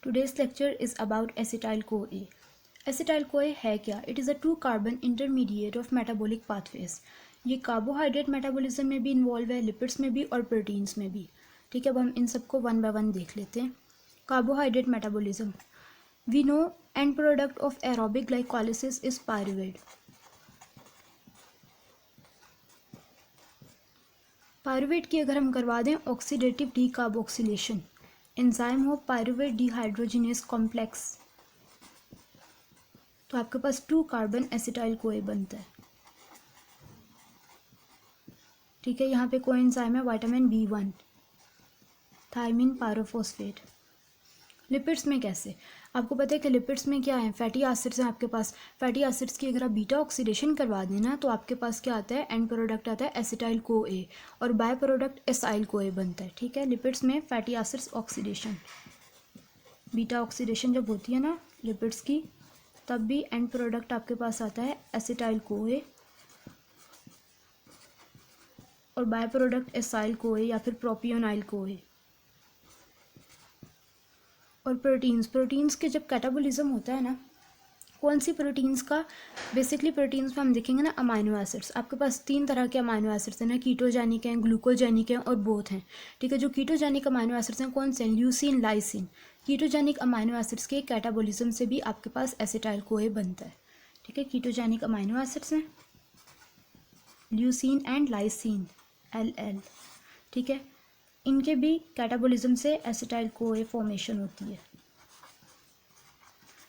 Today's lecture is about acetyl-CoA. Acetyl-CoA है क्या? It is a 2-carbon intermediate of metabolic pathways. ये carbohydrate metabolism में भी involve है, लिपिड्स में भी और प्रोटीन्स में भी. ठीक है, अब हम इन सबको वन बाय वन देख लेते हैं. Carbohydrate metabolism. We know end product of aerobic glycolysis is pyruvate. Pyruvate की अगर हम करवा दें ऑक्सीडेटिव डीकार्बोक्सिलेशन, एंजाइम हो पायरुवेट डिहाइड्रोजिनेस कॉम्प्लेक्स, तो आपके पास 2-कार्बन एसिटाइल-CoA बनता है. ठीक है, यहाँ पे कोएंजाइम है vitamin B1, thiamine pyrophosphate. Lipids में कैसे? आपको पता है कि लिपिड्स में क्या है, फैटी एसिड्स हैं आपके पास. फैटी एसिड्स की अगर आप बीटा ऑक्सीडेशन करवा देना तो आपके पास क्या आता है, एंड प्रोडक्ट आता है एसिटाइल-CoA और बाय प्रोडक्ट एसाइल-CoA बनता है. ठीक है, लिपिड्स में fatty acids oxidation, beta oxidation जब होती है ना लिपिड्स की, तब भी एंड प्रोडक्ट आपके पास आता है एसिटाइल-CoA और बाय प्रोडक्ट एसाइल-CoA या फिर प्रोपियोनाइल-CoA. और प्रोटीन्स के जब कैटाबोलिज्म होता है ना, कौन सी प्रोटीन्स का, बेसिकली प्रोटीन्स में हम देखेंगे ना अमाइनो एसिड्स. आपके पास 3 तरह के अमाइनो एसिड्स हैं ना, कीटोजेनिक हैं, ग्लूकोजेनिक हैं और बोथ हैं. ठीक है, जो कीटोजेनिक अमाइनो एसिड्स हैं कौन से हैं, leucine, lysine. Ketogenic amino acids के कैटाबोलिज्म से भी आपके पास एसिटाइल-CoA बनता है. ठीक है, कीटोजेनिक अमाइनो एसिड्स हैं ल्यूसीन एंड लाइसिन, LL. ठीक है, इनके भी कैटाबोलिज्म से एसिटाइल-CoA फॉर्मेशन होती है.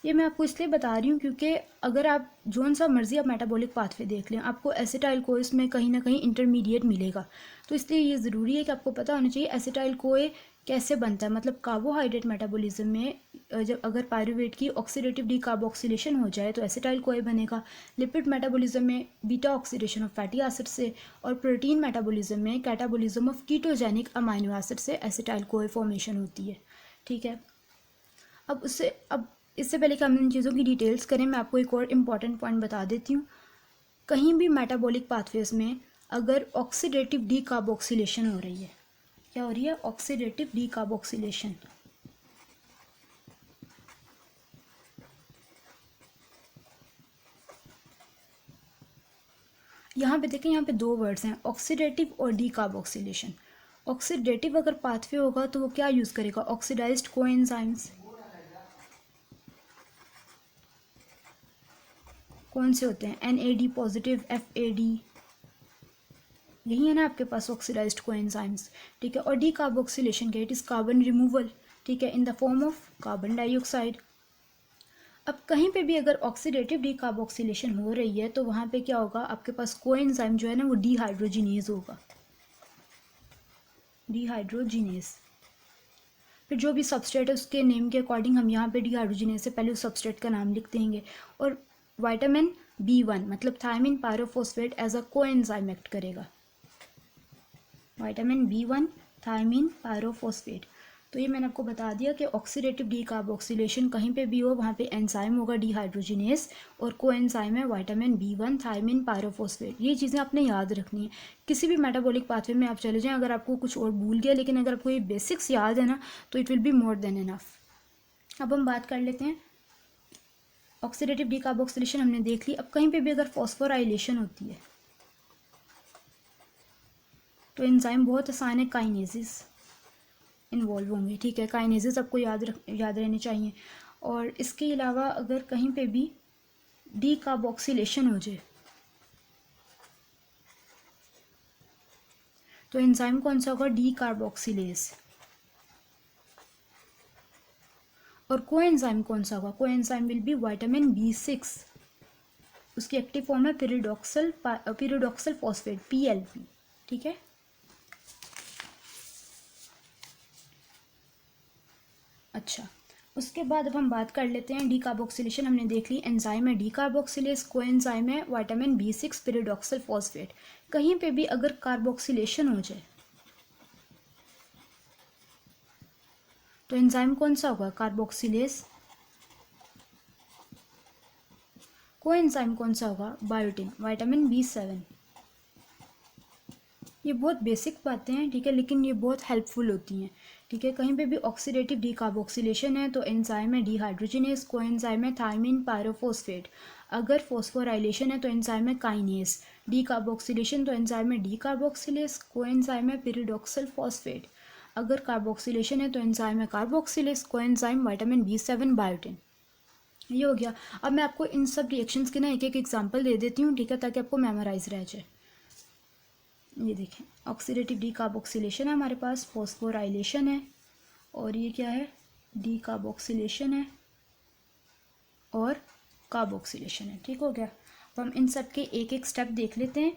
ये मैं आपको इसलिए बता रही हूँ क्योंकि अगर आप जोन सा मर्जी आप मेटाबॉलिक पाथवे देख लें, आपको एसिटाइल-CoA इसमें कहीं ना कहीं इंटरमीडिएट मिलेगा. तो इसलिए ये ज़रूरी है कि आपको पता होना चाहिए एसिटाइल-CoA कैसे बनता है. मतलब कार्बोहाइड्रेट मेटाबॉलिज्म में जब अगर पायरुवेट की ऑक्सीडेटिव डीकार्बोक्सिलेशन हो जाए तो एसिटाइल-CoA बनेगा. लिपिड मेटाबॉलिज्म में beta oxidation of fatty acid से, और प्रोटीन मेटाबॉलिज्म में catabolism of ketogenic amino acid से एसिटाइल-CoA फॉर्मेशन होती है. ठीक है, अब इससे पहले कि हम इन चीज़ों की डिटेल्स करें, मैं आपको एक और इम्पॉर्टेंट पॉइंट बता देती हूँ. कहीं भी मेटाबॉलिक पाथवेज में अगर ऑक्सीडेटिव डीकार्बोक्सिलेशन हो रही है, क्या हो रही है, ऑक्सीडेटिव डीकार्बोक्सिलेशन, यहाँ पे देखें, यहाँ पे 2 वर्ड्स हैं, ऑक्सीडेटिव और डीकार्बोक्सिलेशन. ऑक्सीडेटिव अगर पाथवे होगा तो वो क्या यूज़ करेगा, ऑक्सीडाइज्ड कोएंजाइम्स. कौन से होते हैं, NAD पॉजिटिव, FAD, यही है ना आपके पास ऑक्सीडाइज्ड कोएंजाइम्स. ठीक है, और डीकार्बोक्सिलेशन के इट इज़ कार्बन रिमूवल. ठीक है, in the form of carbon dioxide. अब कहीं पे भी अगर ऑक्सीडेटिव डीकार्बोक्सिलेशन हो रही है तो वहाँ पे क्या होगा, आपके पास कोएंजाइम जो है ना वो डिहाइड्रोजिनेज होगा, डिहाइड्रोजिनेज. फिर जो भी सबस्ट्रेट है उसके नेम के अकॉर्डिंग हम यहाँ पे डिहाइड्रोजिनेज से पहले उस सबस्ट्रेट का नाम लिख देंगे. और विटामिन B1 मतलब thiamine pyrophosphate as a coenzyme act करेगा. Vitamin B1 thiamine pyrophosphate. तो ये मैंने आपको बता दिया कि ऑक्सीडेटिव डीकार्बोक्सिलेशन कहीं पे भी हो वहाँ पे एंजाइम होगा डिहाइड्रोजिनेज और कोएंजाइम है विटामिन B1 थायमिन पायरोफॉस्फेट. ये चीज़ें आपने याद रखनी है. किसी भी मेटाबॉलिक पाथवे में आप चले जाएं, अगर आपको कुछ और भूल गया, लेकिन अगर आपको ये बेसिक्स याद है ना तो it will be more than enough. अब हम बात कर लेते हैं, ऑक्सीडेटिव डीकार्बोक्सिलेशन हमने देख ली. अब कहीं पे भी अगर फॉस्फोराइलेशन होती है तो एंजाइम बहुत आसान है, काइनेसिस इन्वॉल्व होंगे. ठीक है, काइनेसिस आपको याद रहने चाहिए. और इसके अलावा अगर कहीं पे भी डीकार्बोक्सिलेशन हो जाए तो एंजाइम कौन सा होगा, डीकार्बोक्सिलेज. और कोएंजाइम कौन सा होगा, coenzyme will be vitamin B6. उसकी एक्टिव फॉर्म है pyridoxal फॉस्फेट, PLP. ठीक है, अच्छा. उसके बाद अब हम बात कर लेते हैं, डीकार्बोक्सिलेशन हमने देख ली, एंजाइम है डीकार्बोक्सिलेज, कोएंजाइम है विटामिन B6 pyridoxal फॉस्फेट. कहीं पे भी अगर कार्बोक्सिलेशन हो जाए तो एंजाइम कौन सा होगा, कार्बोक्सिलेज. कोएंजाइम कौन सा होगा, बायोटिन, विटामिन B7. ये बहुत बेसिक बातें हैं, ठीक है, लेकिन ये बहुत हेल्पफुल होती हैं, ठीक है। कहीं पे भी ऑक्सीडेटिव डीकार्बोक्सिलेशन है तो एंजाइम है डीहाइड्रोजिनेस, कोएंजाइम है थायमिन पायरोफॉस्फेट। अगर फॉस्फोराइलेशन है तो एंजाइम है काइनेस, डीकार्बोक्सिलेशन तो एंजाइम है डीकार्बोक्सिलेस, कोएंजाइम है पिरिडोक्सिल फॉस्फेट। अगर कार्बोक्सिलेशन है तो एंजाइम है carboxylase, coenzyme vitamin B7 biotin. ये हो गया। अब मैं आपको इन सब रिएक्शंस के ना एक एक एग्जांपल दे देती हूँ, ठीक है, ताकि आपको मेमोराइज रह जाए। ये देखें, ऑक्सीडेटिव डीकार्बोक्सिलेशन है हमारे पास, फॉस्फोराइलेशन है, और ये क्या है, डीकार्बोक्सिलेशन है और कार्बोक्सिलेशन है, ठीक हो गया। अब हम इन सब के एक एक स्टेप देख लेते हैं।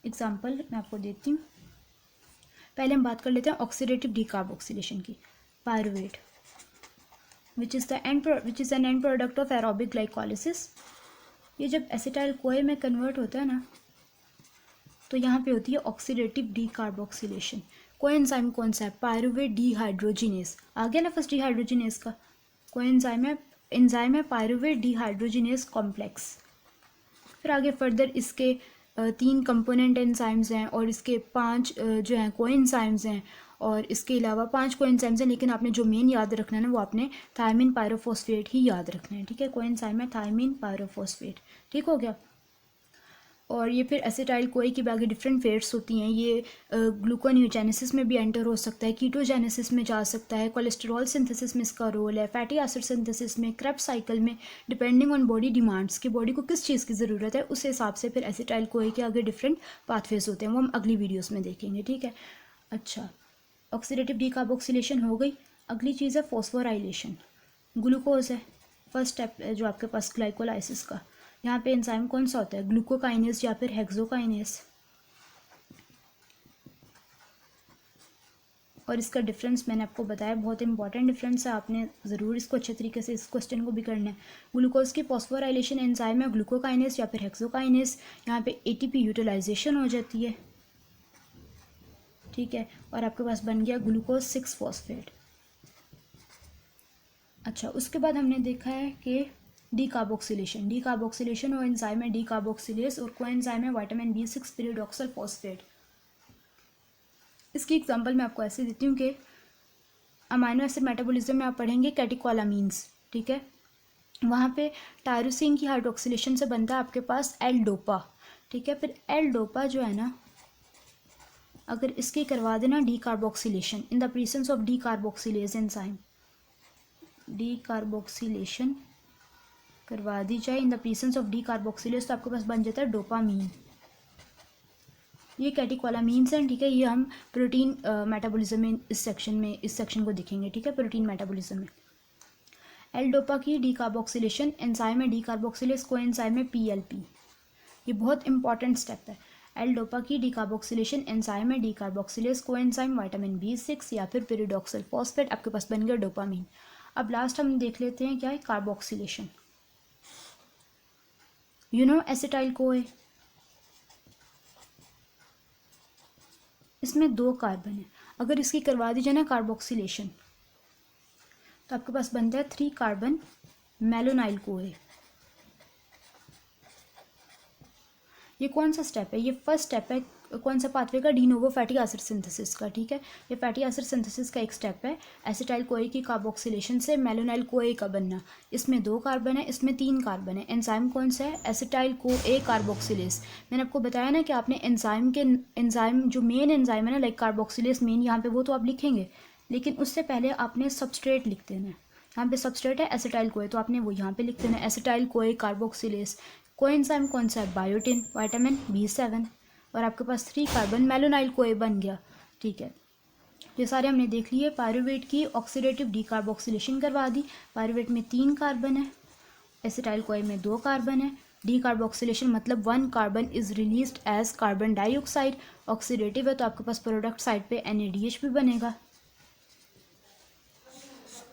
एग्जांपल मैं आपको देती हूँ। पहले हम बात कर लेते हैं ऑक्सीडेटिव डीकार्बोक्सिलेशन की। Pyruvate which is an and product of aerobic glycolysis. ये जब एसिटाइल कोए में कन्वर्ट होता है ना, तो यहाँ पे होती है ऑक्सीडेटिव डीकार्बोक्सिलेशन। कोएंजाइम कौन सा है, पायरुवेट डीहाइड्रोजिनेस। आ गया ना फर्स्ट डीहाइड्रोजिनेस का। कोएंजाइम है, एंजाइम है पायरुवेट डीहाइड्रोजिनेस कॉम्प्लेक्स। फिर आगे फर्दर इसके 3 कंपोनेंट एंजाइम्स हैं और इसके 5 जो हैं कोएंजाइम्स हैं, और इसके अलावा 5 कोएंजाइम्स हैं, लेकिन आपने जो मेन याद रखना है ना वो आपने थायमिन पायरोफॉस्फेट ही याद रखना है, ठीक है। कोएंजाइम है थायमिन पायरोफॉस्फेट, ठीक हो गया। और ये फिर एसिटाइल कोई की बाकी डिफरेंट फेट्स होती हैं। ये ग्लूकोनियोजेनेसिस में भी एंटर हो सकता है, कीटोजेनेसिस में जा सकता है, कोलेस्ट्रॉल सिंथेसिस में इसका रोल है, फैटी एसिड सिंथेसिस में, क्रेब्स साइकिल में, डिपेंडिंग ऑन बॉडी डिमांड्स कि बॉडी को किस चीज़ की ज़रूरत है उस हिसाब से फिर एसिटाइल कोई के आगे डिफरेंट पाथवेज होते हैं, वो हम अगली वीडियोज़ में देखेंगे, ठीक है। अच्छा, ऑक्सीडेटिव डीकार्बोक्सिलेशन हो गई। अगली चीज़ है फॉस्फोराइलेशन। ग्लूकोज है फर्स्ट स्टेप जो आपके पास ग्लाइकोलाइसिस का। यहाँ पे एंजाइम कौन सा होता है, ग्लूकोकाइनेस या फिर हेक्सोकाइनेस। और इसका डिफरेंस मैंने आपको बताया, बहुत इंपॉर्टेंट डिफरेंस है, आपने ज़रूर इसको अच्छे तरीके से इस क्वेश्चन को भी करना है। ग्लूकोज की फॉस्फोराइलेशन एंजाइम है ग्लूकोकाइनेस या फिर हेक्सोकाइनेस। यहाँ पे ATP यूटिलाइजेशन हो जाती है, ठीक है, और आपके पास बन गया ग्लूकोज 6 फॉस्फेट। अच्छा, उसके बाद हमने देखा है कि डीकार्बोक्सिलेशन और एंजाइम है डीकार्बोक्सिलेस और कोएंजाइम है विटामिन B6 पिरिडोक्सिल फॉस्फेट। इसकी एग्जांपल मैं आपको ऐसे देती हूँ कि अमाइनो एसिड मेटाबॉलिज्म में आप पढ़ेंगे कैटेकोलामीन्स, ठीक है। वहाँ पे टायरोसिन की हाइड्रोक्सिलेशन से बनता है आपके पास एल डोपा, ठीक है। फिर एल डोपा जो है ना, अगर इसकी करवा देना decarboxylation in the presence of decarboxylase enzyme, decarboxylation करवा दी जाए in the presence of decarboxylase, तो आपके पास बन जाता है डोपामीन। ये कैटेकोलामीन्स हैं, ठीक है। ये हम प्रोटीन मेटाबॉलिज्म में इस सेक्शन को देखेंगे, ठीक है, प्रोटीन मेटाबॉलिज्म में। एल डोपा की डीकार्बोक्सिलेशन एंजाइम है डीकार्बोक्सिलेज, कोएंजाइम है PLP। ये बहुत इंपॉर्टेंट स्टेप है। एल डोपा की डीकार्बोक्सिलेशन एंजाइम है डीकार्बोक्सिलेज, कोएंजाइम विटामिन B6 या फिर पिरिडोक्सिल फॉस्फेट, आपके पास बन गया डोपामीन। अब लास्ट हम देख लेते हैं क्या है कार्बोक्सिलेशन। एसिटाइल कोए, इसमें 2 कार्बन है। अगर इसकी करवा दी जाए ना कार्बोक्सिलेशन, तो आपके पास बनता है 3 कार्बन मेलोनाइल कोए। ये कौन सा स्टेप है, ये फर्स्ट स्टेप है कौन सा पाथवे का, डीनोवो फैटी एसिड सिंथेसिस का, ठीक है। ये फैटी एसिड सिंथेसिस का एक स्टेप है, एसिटाइल कोए की कार्बोक्सिलेशन से मेलोनाइल कोए का बनना। इसमें 2 कार्बन है, इसमें 3 कार्बन है। एंजाइम कौन सा है, एसिटाइल कोए कार्बोक्सिलेज। मैंने आपको बताया ना कि आपने एंजाइम जो मेन एंजाइम है ना, लाइक कार्बोक्सिलेज मेन, यहाँ पे वो तो आप लिखेंगे, लेकिन उससे पहले आपने सबस्ट्रेट लिख देना है। यहाँ पे सबस्ट्रेट है एसिटाइल कोए, तो आपने वो यहाँ पे लिख देना है एसिटाइल कोए कार्बोक्सिलेज। कोएंजाइम कौन सा है, बायोटिन, विटामिन B7, और आपके पास 3 कार्बन मेलोनाइल कोए बन गया, ठीक है। ये सारे हमने देख लिए। पायरुवेट की ऑक्सीडेटिव डीकार्बोक्सिलेशन करवा दी। पायरुवेट में 3 कार्बन है, एसिटाइल कोए में 2 कार्बन है। डीकार्बोक्सिलेशन मतलब 1 carbon is released as carbon dioxide. Oxidative है तो आपके पास प्रोडक्ट साइड पे NADH भी बनेगा।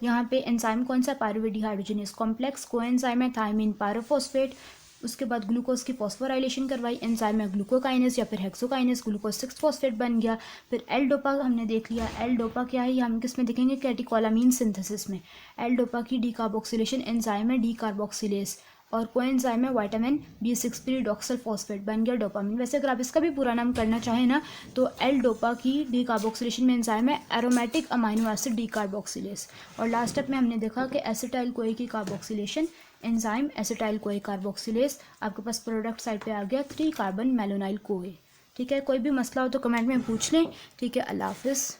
यहाँ पे एंजाइम कौन सा, पायरुवेट डीहाइड्रोजिनेस कॉम्प्लेक्स। कोएंजाइम है थायमिन पायरोफॉस्फेट। उसके बाद ग्लूकोज की फॉस्फोराइलेशन करवाई, एंजाइम है ग्लूकोकाइनेस या फिर हेक्सोकाइनेस, ग्लूकोज 6 फॉस्फेट बन गया। फिर एल डोपा हमने देख लिया। एल डोपा क्या है, ये हम किस में देखेंगे, कैटेकोलामीन सिंथेसिस में। एल डोपा की डीकार्बोक्सिलेशन एंजाइम है डीकार्बोक्सिलेज, और कोएंजाइम है विटामिन B6 पीरिडॉक्सल फॉस्फेट, बन गया डोपामिन। वैसे अगर आप इसका भी पूरा नाम करना चाहें ना तो एल डोपा की डीकार्बोक्सिलेशन में एंजाइम है एरोमेटिक अमाइनो एसिड डीकार्बोक्सिलेस। और लास्ट स्टेप में हमने देखा कि एसिटाइल कोए की carboxylation enzyme acetyl CoA carboxylase. आपके पास प्रोडक्ट साइड पे आ गया 3 कार्बन मेलोनाइल कोए। ठीक है, कोई भी मसला हो तो कमेंट में पूछ लें। ठीक है, अल्लाह हाफिज़।